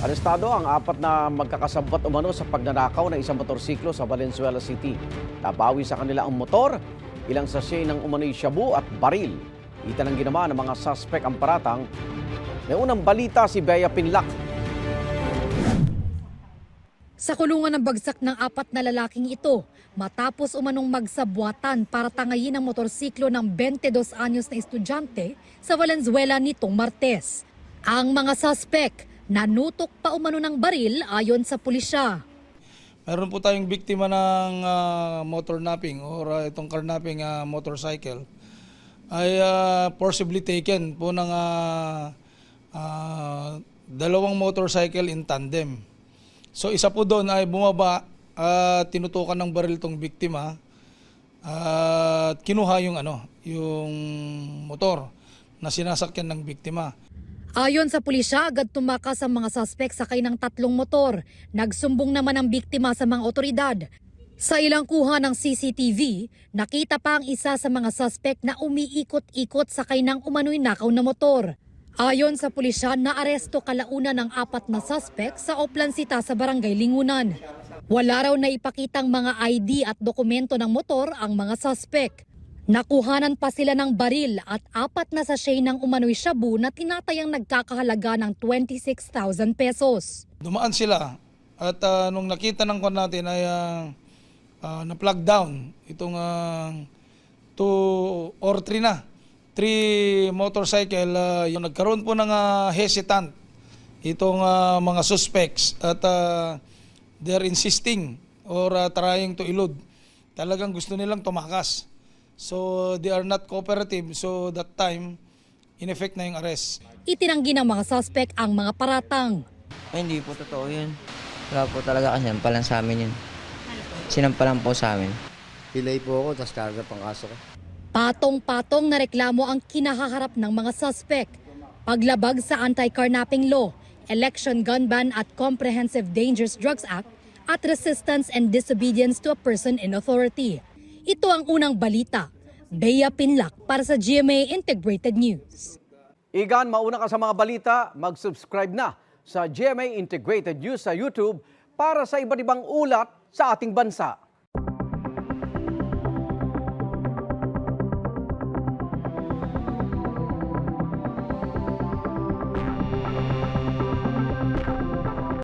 Arestado ang apat na magkakasabwat umano sa pagnanakaw ng isang motorsiklo sa Valenzuela City. Nabawi sa kanila ang motor, ilang sachet ng umano'y shabu at baril. Itanang ginawa ng mga suspect ang paratang. May unang balita si Bea Pinlac. Sa kulungan ng bagsak ng apat na lalaking ito, matapos umanong magsabwatan para tangayin ang motorsiklo ng 22 anyos na estudyante sa Valenzuela nitong Martes. Ang mga suspect nanutok pa umano ng baril ayon sa pulisya. Meron po tayong biktima ng motor napping or itong carnapping motorcycle ay forcibly taken po ng dalawang motorcycle in tandem. So isa po doon ay bumaba at tinutukan ng baril tong biktima at kinuha yung yung motor na sinasakyan ng biktima. Ayon sa pulisya, agad tumakas ang mga suspect sakay ng 3 motor. Nagsumbong naman ang biktima sa mga otoridad. Sa ilang kuha ng CCTV, nakita pa ang isa sa mga suspect na umiikot-ikot sakay ng umano'y nakaw na motor. Ayon sa pulisya, naaresto kalauna ng 4 na suspect sa Oplancita sa Barangay Lingunan. Wala raw na ipakitang mga ID at dokumento ng motor ang mga suspect. Nakuhanan pa sila ng baril at 4 na sachet ng umano'y shabu na tinatayang nagkakahalaga ng 26,000 pesos. Dumaan sila at nung nakita ng kon natin ay na-plug down itong 2 or 3 na. 3 motorcycle, yung nagkaroon po ng hesitant itong mga suspects at they're insisting or trying to elude. Talagang gusto nilang tumakas. So they are not cooperative, so that time, in effect na yung arrest. Itinanggi ng mga suspect ang mga paratang. Ay, hindi po totoo yun. Wala po talaga kasi sinampalan sa amin yun. Sinampalan po sa amin. Pilay po ako, tapos karga pang kaso ko. Patong-patong na reklamo ang kinahaharap ng mga suspect. Paglabag sa anti-carnapping law, election gun ban at Comprehensive Dangerous Drugs Act, at resistance and disobedience to a person in authority. Ito ang unang balita. Bea Pinlac para sa GMA Integrated News. Igan, mauna ka sa mga balita, mag-subscribe na sa GMA Integrated News sa YouTube para sa iba't ibang ulat sa ating bansa.